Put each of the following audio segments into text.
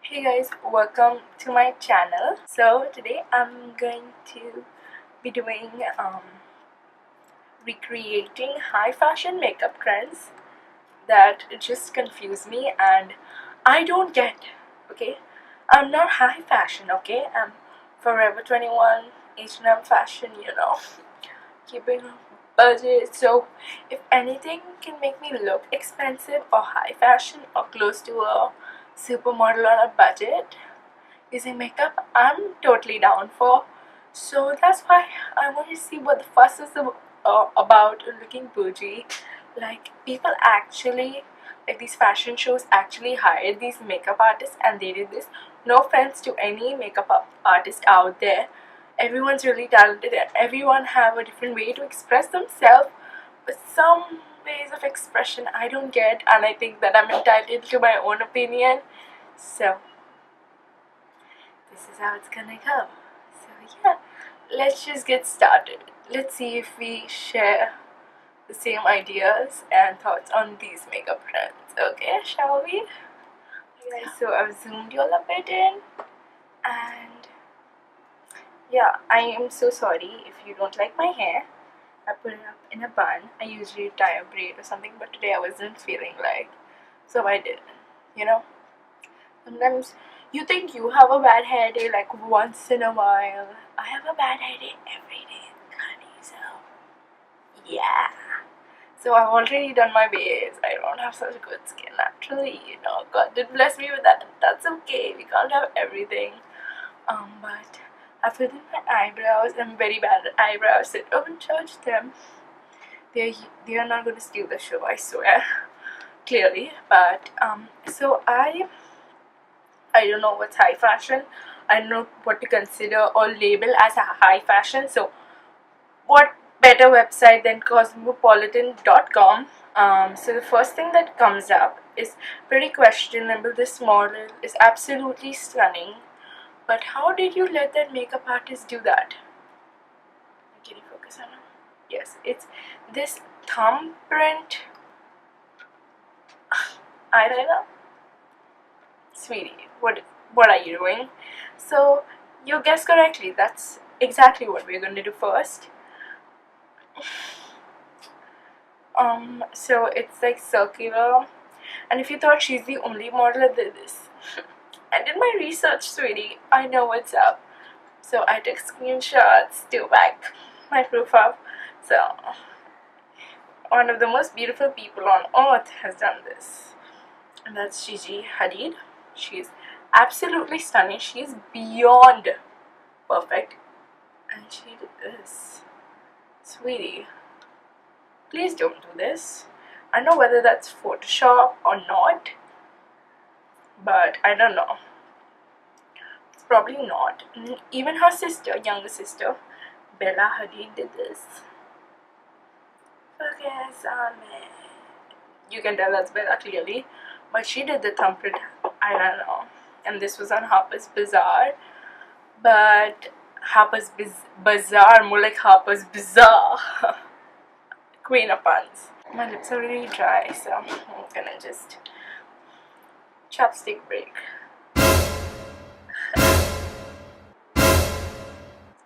Hey guys, welcome to my channel. So today I'm going to be doing recreating high fashion makeup trends that just confuse me and I don't get. Okay, I'm not high fashion. Okay, I'm Forever 21 H&M fashion. Keeping a budget. So if anything can make me look expensive or high fashion or close to a supermodel on a budget using makeup, I'm totally down for. So that's why I want to see what the fuss is about looking bougie. Like, people actually, like, these fashion shows actually hired these makeup artists and they did this. No offense to any makeup artist out there, everyone's really talented and everyone have a different way to express themselves, but some ways of expression I don't get, and I think that I'm entitled to my own opinion. So this is how it's gonna go. So yeah, let's just get started. Let's see if we share the same ideas and thoughts on these makeup trends. Okay, shall we? Okay, so I've zoomed you all a bit in, and yeah, I am so sorry if you don't like my hair. I put it up in a bun. I usually tie a braid or something, but today I wasn't feeling like, so I didn't. You know, sometimes you think you have a bad hair day like once in a while. I have a bad hair day every day, honey. So yeah. So I've already done my base. I don't have such good skin naturally. God did bless me with that. That's okay. We can't have everything. But I filled in my eyebrows. I'm very bad at eyebrows, so don't judge them. They are not going to steal the show, I swear. Clearly. But so I don't know what's high fashion. I don't know what to consider or label as a high fashion. So what better website than cosmopolitan.com. So the first thing that comes up is pretty questionable. This model is absolutely stunning, but how did you let that makeup artist do that? Can you focus on it? Yes, it's this thumbprint eyeliner. Sweetie, what are you doing? So you guessed correctly. That's exactly what we're going to do first. So it's like circular, and if you thought she's the only model that did this, I did my research, sweetie. I know what's up. So I took screenshots to back my proof up. So one of the most beautiful people on earth has done this, and that's Gigi Hadid. She's absolutely stunning. She's beyond perfect, and she did this. Sweetie, please don't do this. I know whether that's Photoshop or not, but I don't know. It's probably not. Even her sister, younger sister, Bella Hadid, did this. Focus on me. You can tell that's Bella clearly, but she did the thumbprint eyeliner, and this was on Harper's Bazaar. But Harper's Bazaar, more like Harper's Bazaar. Queen of puns. My lips are really dry, so I'm gonna just chopstick break.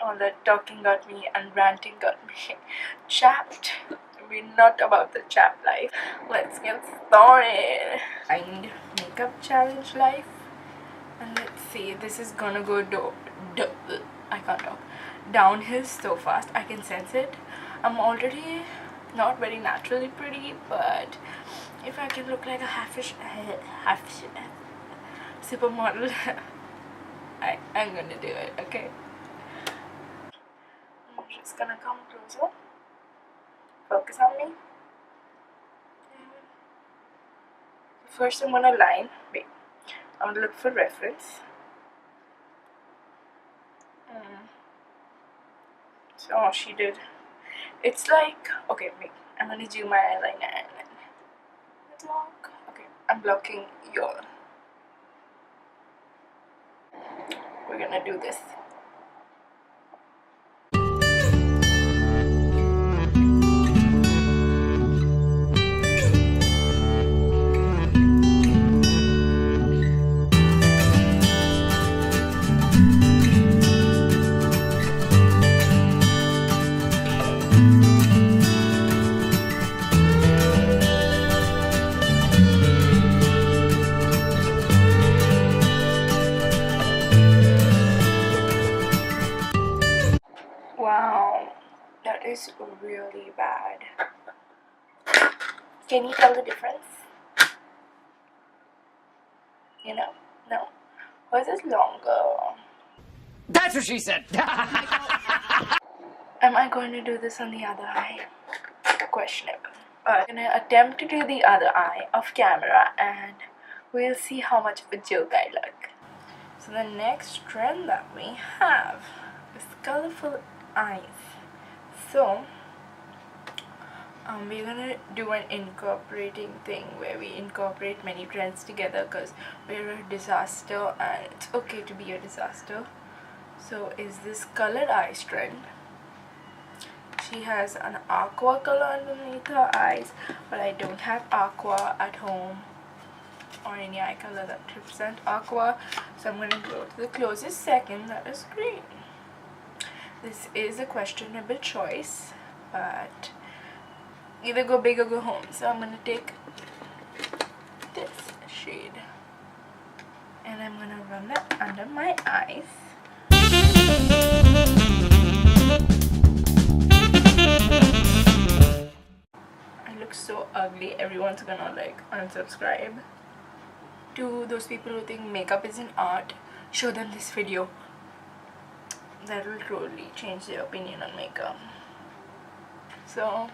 All that talking got me and ranting got me chapped. We're not about the chap life. Let's get started. Find makeup challenge life, and let's see. This is gonna go I can't talk. Downhill so fast. I can sense it. I'm already not very naturally pretty, but if I can look like a half supermodel, I'm gonna do it. Okay, I'm just gonna come closer. Focus on me. First I'm gonna line. Wait, I'm gonna look for reference. So she did. It's like, okay, wait, I'm gonna do my eyeliner and then block. Okay, I'm blocking your. We're gonna do this. That is really bad. Can you tell the difference? You know? No? Hers is longer. That's what she said. Am I going to do this on the other eye? Questionable. I'm going to attempt to do the other eye off camera and we'll see how much of a joke I look. So the next trend that we have is colorful eyes. So we're gonna do an incorporating thing where we incorporate many trends together because we're a disaster and it's okay to be a disaster. So is this colored eyes trend. She has an aqua color underneath her eyes, but I don't have aqua at home or any eye color that represent aqua, so I'm gonna go to the closest second, that is green. This is a questionable choice, but either go big or go home. So I'm gonna take this shade and I'm gonna run that under my eyes. I look so ugly, everyone's gonna like unsubscribe. To those people who think makeup is an art, show them this video. That will totally change their opinion on makeup. So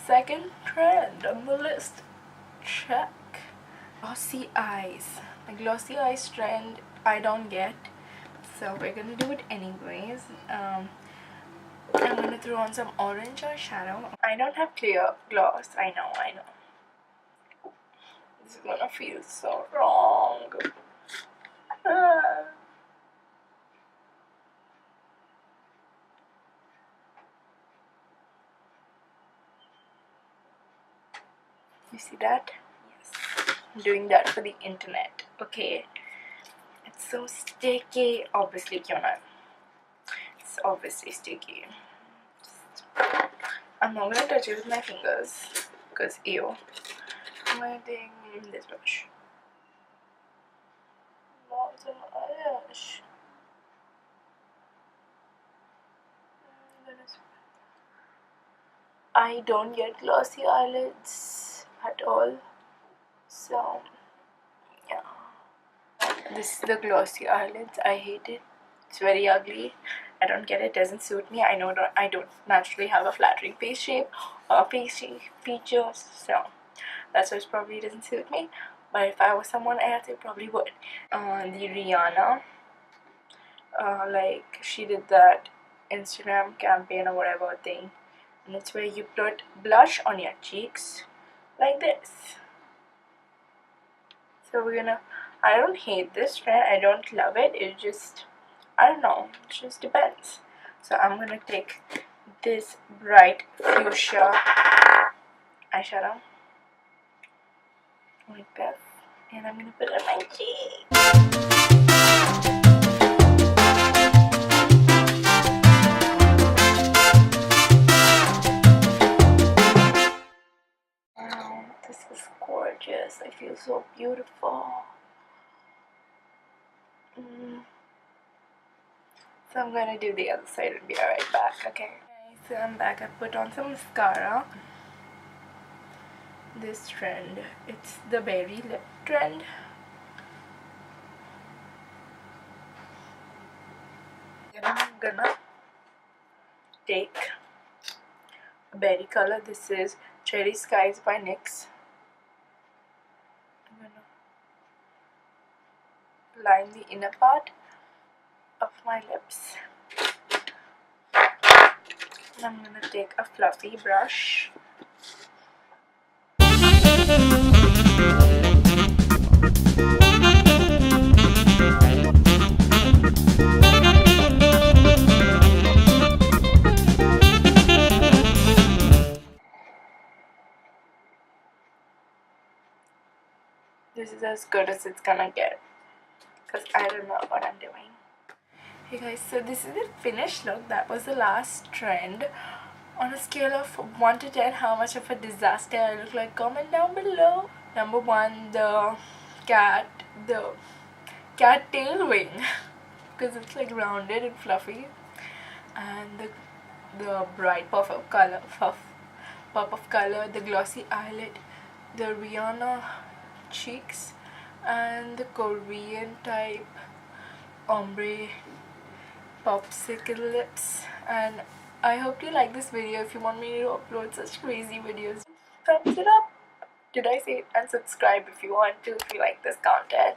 second trend on the list, check. Glossy eyes. A glossy eyes trend I don't get, so we're gonna do it anyways. I'm gonna throw on some orange eyeshadow. I don't have clear gloss, I know. This is gonna feel so wrong. You see that? Yes. I'm doing that for the internet. Okay. It's so sticky. Obviously, Keona. It's obviously sticky. I'm not gonna touch it with my fingers because ew. I'm gonna take this brush. I don't get glossy eyelids at all, so yeah. This is the glossy eyelids. I hate it. It's very ugly. I don't get it. Doesn't suit me. I know I don't naturally have a flattering face shape or face features, so that's why it probably doesn't suit me. But if I was someone else, it probably would. The Rihanna, like she did that Instagram campaign or whatever thing, and it's where you put blush on your cheeks like this. So we're gonna. I don't hate this trend. I don't love it. It just, I don't know. It just depends. So I'm gonna take this bright fuchsia eyeshadow like this, and I'm gonna put it on my cheek. Wow, this is gorgeous. I feel so beautiful. So I'm gonna do the other side and be right back, okay? So I'm back. I put on some mascara. This trend, it's the berry lip trend. And I'm gonna take a berry color. This is Cherry Skies by NYX. I'm gonna line the inner part of my lips. And I'm gonna take a fluffy brush. This is as good as it's gonna get, because I don't know what I'm doing. Hey guys, so this is the finished look. That was the last trend. On a scale of 1 to 10, how much of a disaster I look like? Comment down below. Number 1, the cat tail wing, because it's like rounded and fluffy, and the the bright puff of color, the glossy eyelid, the Rihanna cheeks, and the Korean type ombre popsicle lips. And I hope you like this video. If you want me to upload such crazy videos, thumbs it up. Did I say it? And subscribe if you want to, if you like this content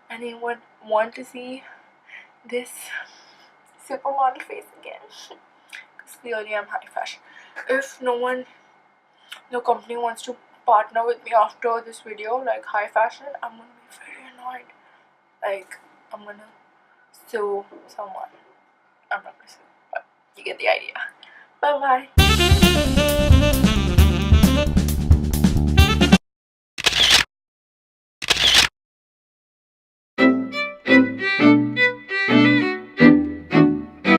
and you would want to see this supermodel face again. Because clearly I'm high fashion. If no company wants to partner with me after this video, like high fashion, I'm gonna be very annoyed. Like, I'm gonna sue someone. I'm not gonna sue, but you get the idea. Bye bye.